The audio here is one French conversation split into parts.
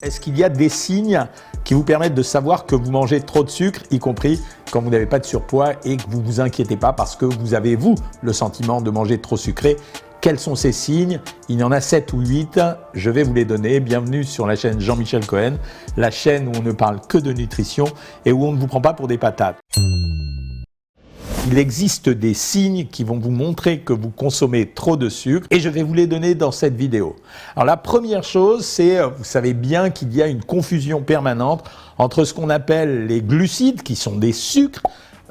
Est-ce qu'il y a des signes qui vous permettent de savoir que vous mangez trop de sucre, y compris quand vous n'avez pas de surpoids et que vous ne vous inquiétez pas parce que vous avez, vous, le sentiment de manger trop sucré? Quels sont ces signes? Il y en a 7 ou 8, je vais vous les donner. Bienvenue sur la chaîne Jean-Michel Cohen, la chaîne où on ne parle que de nutrition et où on ne vous prend pas pour des patates. Il existe des signes qui vont vous montrer que vous consommez trop de sucre et je vais vous les donner dans cette vidéo. Alors la première chose, c'est, vous savez bien qu'il y a une confusion permanente entre ce qu'on appelle les glucides, qui sont des sucres,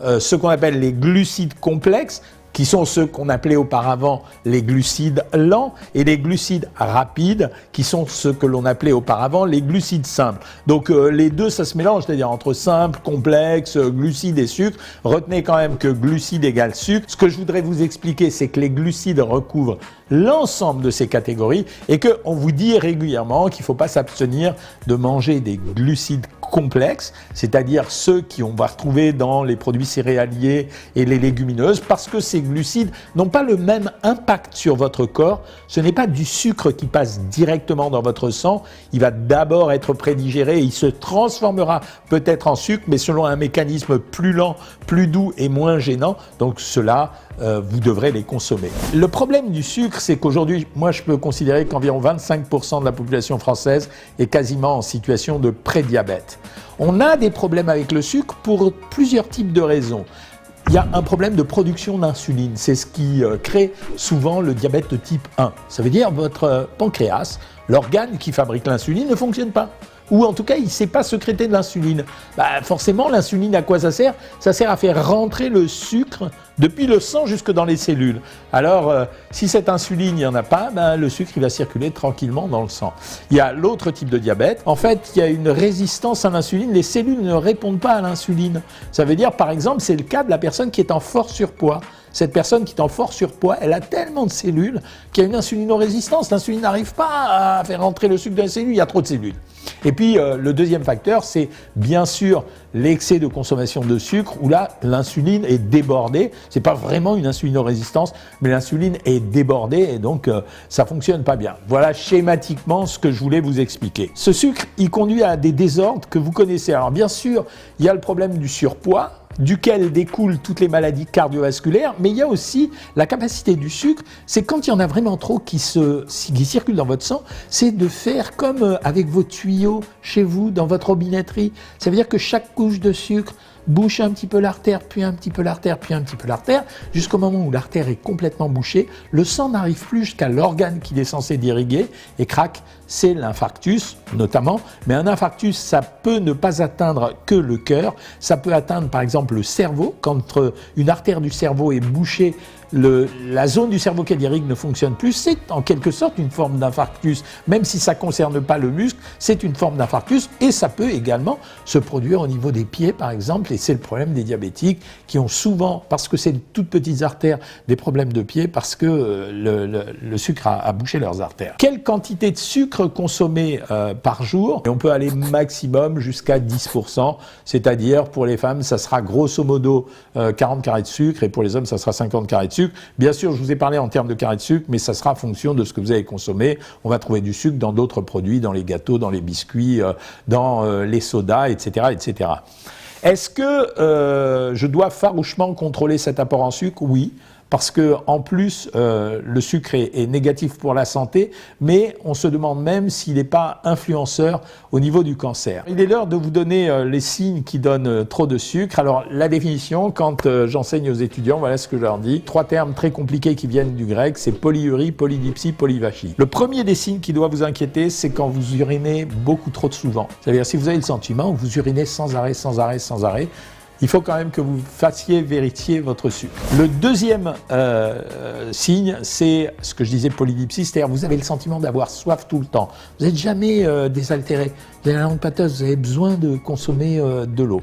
ce qu'on appelle les glucides complexes, qui sont ceux qu'on appelait auparavant les glucides lents, et les glucides rapides, qui sont ceux que l'on appelait auparavant les glucides simples. Donc les deux, ça se mélange, c'est-à-dire entre simple, complexe, glucides et sucre. Retenez quand même que glucides égale sucre. Ce que je voudrais vous expliquer, c'est que les glucides recouvrent l'ensemble de ces catégories et qu'on vous dit régulièrement qu'il ne faut pas s'abstenir de manger des glucides complexes, c'est-à-dire ceux qu'on va retrouver dans les produits céréaliers et les légumineuses, parce que ces glucides n'ont pas le même impact sur votre corps. Ce n'est pas du sucre qui passe directement dans votre sang, il va d'abord être prédigéré et il se transformera peut-être en sucre, mais selon un mécanisme plus lent, plus doux et moins gênant, donc cela, vous devrez les consommer. Le problème du sucre, c'est qu'aujourd'hui, moi je peux considérer qu'environ 25% de la population française est quasiment en situation de prédiabète. On a des problèmes avec le sucre pour plusieurs types de raisons. Il y a un problème de production d'insuline, c'est ce qui crée souvent le diabète de type 1. Ça veut dire votre pancréas, l'organe qui fabrique l'insuline, ne fonctionne pas. Ou en tout cas, il ne sait pas sécréter de l'insuline. Forcément, l'insuline, à quoi ça sert? Ça sert à faire rentrer le sucre depuis le sang jusque dans les cellules. Alors, si cette insuline, il n'y en a pas, le sucre, il va circuler tranquillement dans le sang. Il y a l'autre type de diabète. En fait, il y a une résistance à l'insuline. Les cellules ne répondent pas à l'insuline. Ça veut dire, par exemple, c'est le cas de la personne qui est en fort surpoids. Cette personne qui est en fort surpoids, elle a tellement de cellules qu'il y a une insulinorésistance. L'insuline n'arrive pas à faire rentrer le sucre dans les cellules, il y a trop de cellules. Et puis, le deuxième facteur, c'est bien sûr l'excès de consommation de sucre, où là, l'insuline est débordée. Ce n'est pas vraiment une insulinorésistance, mais l'insuline est débordée et donc ça ne fonctionne pas bien. Voilà schématiquement ce que je voulais vous expliquer. Ce sucre, il conduit à des désordres que vous connaissez. Alors bien sûr, il y a le problème du surpoids, duquel découlent toutes les maladies cardiovasculaires, mais il y a aussi la capacité du sucre, c'est quand il y en a vraiment trop qui circulent dans votre sang, c'est de faire comme avec vos tuyaux chez vous, dans votre robinetterie. Ça veut dire que chaque couche de sucre bouche un petit peu l'artère, puis un petit peu l'artère, puis un petit peu l'artère, jusqu'au moment où l'artère est complètement bouchée, le sang n'arrive plus jusqu'à l'organe qu'il est censé d'irriguer, et crac, c'est l'infarctus notamment. Mais un infarctus, ça peut ne pas atteindre que le cœur, ça peut atteindre par exemple le cerveau, quand une artère du cerveau est bouchée, la zone du cerveau qu'elle irrigue ne fonctionne plus, c'est en quelque sorte une forme d'infarctus, même si ça ne concerne pas le muscle, c'est une forme d'infarctus et ça peut également se produire au niveau des pieds par exemple, et c'est le problème des diabétiques qui ont souvent, parce que c'est de toutes petites artères, des problèmes de pieds parce que le sucre a bouché leurs artères. Quelle quantité de sucre consommer par jour? Et on peut aller maximum jusqu'à 10%, c'est-à-dire pour les femmes, ça sera grosso modo 40 carrés de sucre et pour les hommes, ça sera 50 carrés de sucre. Bien sûr, je vous ai parlé en termes de carrés de sucre, mais ça sera en fonction de ce que vous avez consommé. On va trouver du sucre dans d'autres produits, dans les gâteaux, dans les biscuits, dans les sodas, etc., etc. Est-ce que je dois farouchement contrôler cet apport en sucre? Oui. Parce que en plus, le sucre est négatif pour la santé, mais on se demande même s'il n'est pas influenceur au niveau du cancer. Il est l'heure de vous donner les signes qui donnent trop de sucre. Alors la définition, quand j'enseigne aux étudiants, voilà ce que je leur dis. 3 termes très compliqués qui viennent du grec, c'est polyurie, polydipsie, polyvachie. Le premier des signes qui doit vous inquiéter, c'est quand vous urinez beaucoup trop souvent. C'est-à-dire si vous avez le sentiment que vous urinez sans arrêt, sans arrêt, sans arrêt, il faut quand même que vous fassiez vérifier votre sucre. Le deuxième signe, c'est ce que je disais polydipsie, c'est-à-dire vous avez le sentiment d'avoir soif tout le temps. Vous n'êtes jamais désaltéré, vous avez la langue pâteuse, vous avez besoin de consommer de l'eau.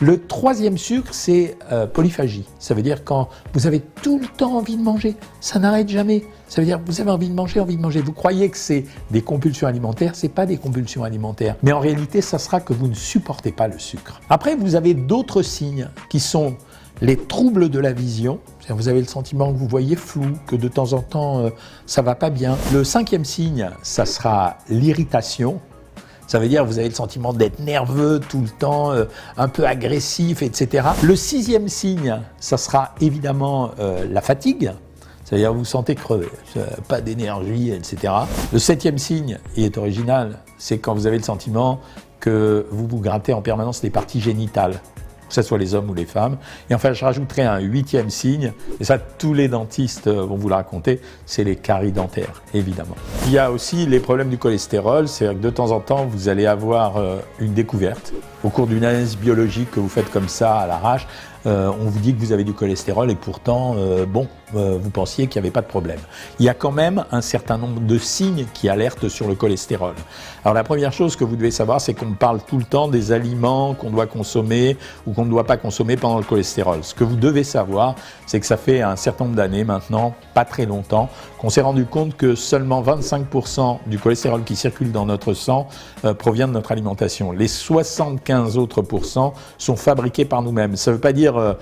Le troisième sucre, c'est polyphagie. Ça veut dire quand vous avez tout le temps envie de manger, ça n'arrête jamais. Ça veut dire que vous avez envie de manger, envie de manger. Vous croyez que c'est des compulsions alimentaires, ce n'est pas des compulsions alimentaires. Mais en réalité, ça sera que vous ne supportez pas le sucre. Après, vous avez d'autres signes qui sont les troubles de la vision. Vous avez le sentiment que vous voyez flou, que de temps en temps, ça ne va pas bien. Le cinquième signe, ça sera l'irritation. Ça veut dire que vous avez le sentiment d'être nerveux tout le temps, un peu agressif, etc. Le 6e signe, ça sera évidemment la fatigue. C'est-à-dire que vous vous sentez crevé, pas d'énergie, etc. Le 7e signe, il est original, c'est quand vous avez le sentiment que vous vous grattez en permanence les parties génitales, que ce soit les hommes ou les femmes. Et enfin, je rajouterai un 8e signe, et ça, tous les dentistes vont vous le raconter, c'est les caries dentaires, évidemment. Il y a aussi les problèmes du cholestérol, c'est-à-dire que de temps en temps, vous allez avoir une découverte au cours d'une analyse biologique que vous faites comme ça, à l'arrache. On vous dit que vous avez du cholestérol et pourtant, vous pensiez qu'il n'y avait pas de problème. Il y a quand même un certain nombre de signes qui alertent sur le cholestérol. Alors la première chose que vous devez savoir, c'est qu'on parle tout le temps des aliments qu'on doit consommer ou qu'on ne doit pas consommer pendant le cholestérol. Ce que vous devez savoir, c'est que ça fait un certain nombre d'années maintenant, pas très longtemps, qu'on s'est rendu compte que seulement 25% du cholestérol qui circule dans notre sang provient de notre alimentation. Les 75 autres pourcents sont fabriqués par nous-mêmes. Ça ne veut pas dire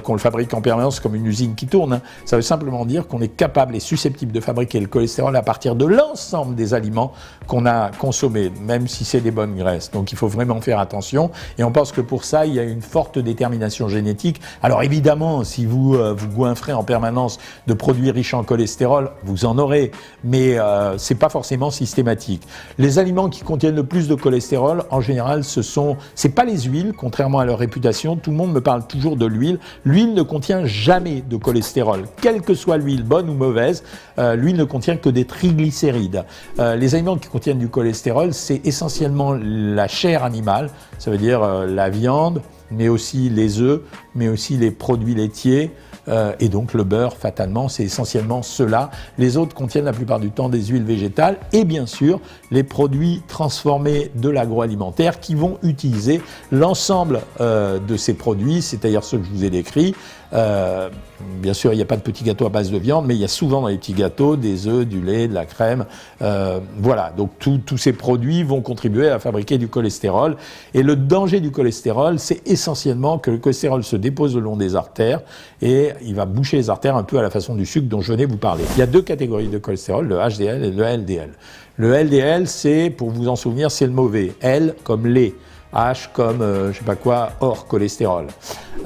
qu'on le fabrique en permanence comme une usine qui tourne, hein. Ça veut simplement dire qu'on est capable et susceptible de fabriquer le cholestérol à partir de l'ensemble des aliments qu'on a consommés, même si c'est des bonnes graisses. Donc il faut vraiment faire attention et on pense que pour ça, il y a une forte détermination génétique. Alors évidemment, si vous vous goinfrez en permanence de produits riches en cholestérol, vous en aurez, mais c'est pas forcément systématique. Les aliments qui contiennent le plus de cholestérol, en général, c'est pas les huiles, contrairement à leur réputation. Tout le monde me parle toujours de l'huile. L'huile ne contient jamais de cholestérol. Quelle que soit l'huile, bonne ou mauvaise, l'huile ne contient que des triglycérides. Les aliments qui contiennent du cholestérol, c'est essentiellement la chair animale, ça veut dire la viande, mais aussi les œufs, mais aussi les produits laitiers, et donc le beurre, fatalement, c'est essentiellement cela. Les autres contiennent la plupart du temps des huiles végétales et bien sûr les produits transformés de l'agroalimentaire qui vont utiliser l'ensemble de ces produits, c'est-à-dire ceux que je vous ai décrits. Bien sûr, il n'y a pas de petits gâteaux à base de viande, mais il y a souvent dans les petits gâteaux des œufs, du lait, de la crème. Voilà, donc tous ces produits vont contribuer à fabriquer du cholestérol. Et le danger du cholestérol, c'est essentiellement que le cholestérol se dépose le long des artères et il va boucher les artères un peu à la façon du sucre dont je venais vous parler. Il y a deux catégories de cholestérol, le HDL et le LDL. Le LDL, c'est, pour vous en souvenir, c'est le mauvais. L comme lait. H comme, je sais pas quoi, hors cholestérol.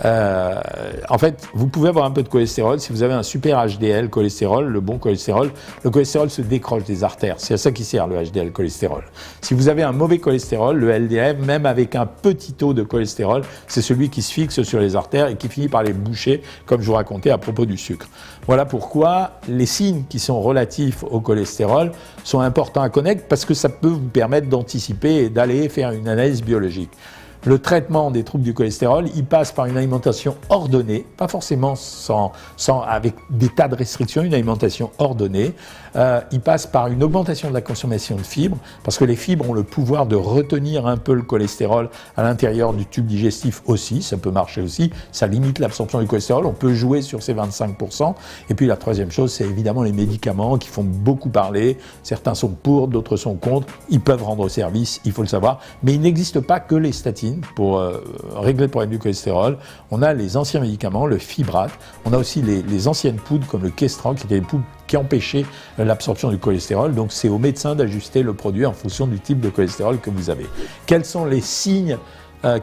En fait, vous pouvez avoir un peu de cholestérol. Si vous avez un super HDL cholestérol, le bon cholestérol, le cholestérol se décroche des artères. C'est à ça qui sert le HDL cholestérol. Si vous avez un mauvais cholestérol, le LDL, même avec un petit taux de cholestérol, c'est celui qui se fixe sur les artères et qui finit par les boucher, comme je vous racontais à propos du sucre. Voilà pourquoi les signes qui sont relatifs au cholestérol sont importants à connaître parce que ça peut vous permettre d'anticiper et d'aller faire une analyse biologique. Le traitement des troubles du cholestérol, il passe par une alimentation ordonnée, pas forcément avec des tas de restrictions, une alimentation ordonnée. Il passe par une augmentation de la consommation de fibres, parce que les fibres ont le pouvoir de retenir un peu le cholestérol à l'intérieur du tube digestif aussi, ça peut marcher aussi, ça limite l'absorption du cholestérol, on peut jouer sur ces 25%. Et puis la troisième chose, c'est évidemment les médicaments qui font beaucoup parler, certains sont pour, d'autres sont contre, ils peuvent rendre service, il faut le savoir, mais il n'existe pas que les statines pour régler le problème du cholestérol. On a les anciens médicaments, le fibrate, on a aussi les anciennes poudres comme le Questran, qui étaient des poudres qui empêchaient l'absorption du cholestérol. Donc c'est au médecin d'ajuster le produit en fonction du type de cholestérol que vous avez. Quels sont les signes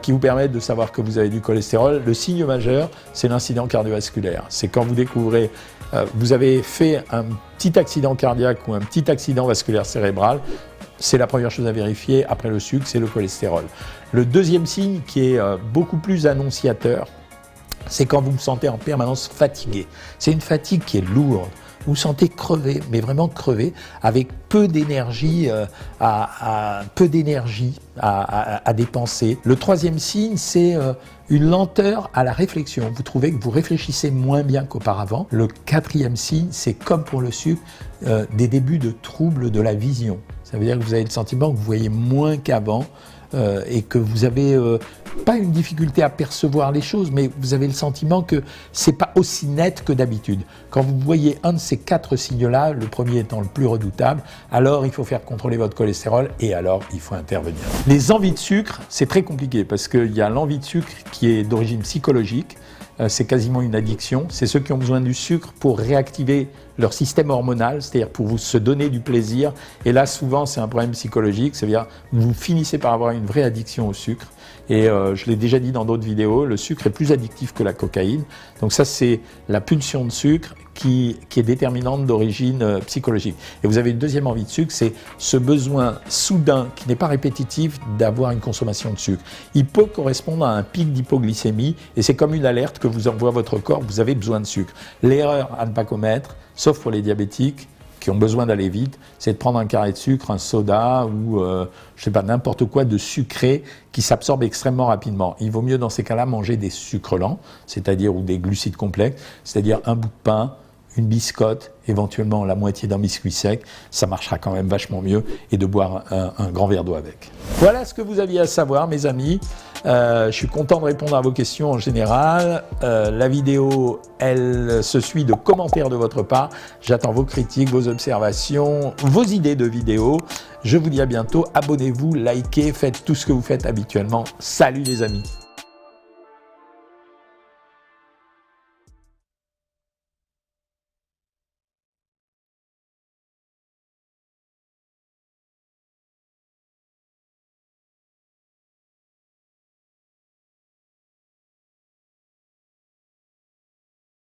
qui vous permettent de savoir que vous avez du cholestérol? Le signe majeur, c'est l'incident cardiovasculaire. C'est quand vous découvrez, vous avez fait un petit accident cardiaque ou un petit accident vasculaire cérébral. C'est la première chose à vérifier après le sucre, c'est le cholestérol. Le deuxième signe qui est beaucoup plus annonciateur, c'est quand vous vous sentez en permanence fatigué. C'est une fatigue qui est lourde. Vous vous sentez crevé, mais vraiment crevé, avec peu d'énergie à dépenser. Le troisième signe, c'est une lenteur à la réflexion. Vous trouvez que vous réfléchissez moins bien qu'auparavant. Le quatrième signe, c'est comme pour le sucre, des débuts de troubles de la vision. Ça veut dire que vous avez le sentiment que vous voyez moins qu'avant et que vous avez pas une difficulté à percevoir les choses, mais vous avez le sentiment que c'est pas aussi net que d'habitude. Quand vous voyez un de ces quatre signes-là, le premier étant le plus redoutable, alors il faut faire contrôler votre cholestérol et alors il faut intervenir. Les envies de sucre, c'est très compliqué parce qu'il y a l'envie de sucre qui est d'origine psychologique. c'est quasiment une addiction. C'est ceux qui ont besoin du sucre pour réactiver leur système hormonal, c'est-à-dire pour se donner du plaisir. Et là, souvent, c'est un problème psychologique, c'est-à-dire que vous finissez par avoir une vraie addiction au sucre. Et je l'ai déjà dit dans d'autres vidéos, le sucre est plus addictif que la cocaïne. Donc ça, c'est la pulsion de sucre qui est déterminante d'origine psychologique. Et vous avez une deuxième envie de sucre, c'est ce besoin soudain, qui n'est pas répétitif, d'avoir une consommation de sucre. Il peut correspondre à un pic d'hypoglycémie, et c'est comme une alerte que vous envoie votre corps, vous avez besoin de sucre. L'erreur à ne pas commettre, sauf pour les diabétiques, qui ont besoin d'aller vite, c'est de prendre un carré de sucre, un soda ou je sais pas, n'importe quoi de sucré qui s'absorbe extrêmement rapidement. Il vaut mieux dans ces cas-là manger des sucres lents, c'est-à-dire ou des glucides complexes, c'est-à-dire un bout de pain, une biscotte, éventuellement la moitié d'un biscuit sec, ça marchera quand même vachement mieux, et de boire un grand verre d'eau avec. Voilà ce que vous aviez à savoir, mes amis. Je suis content de répondre à vos questions en général. La vidéo, elle se suit de commentaires de votre part. J'attends vos critiques, vos observations, vos idées de vidéos. Je vous dis à bientôt. Abonnez-vous, likez, faites tout ce que vous faites habituellement. Salut les amis!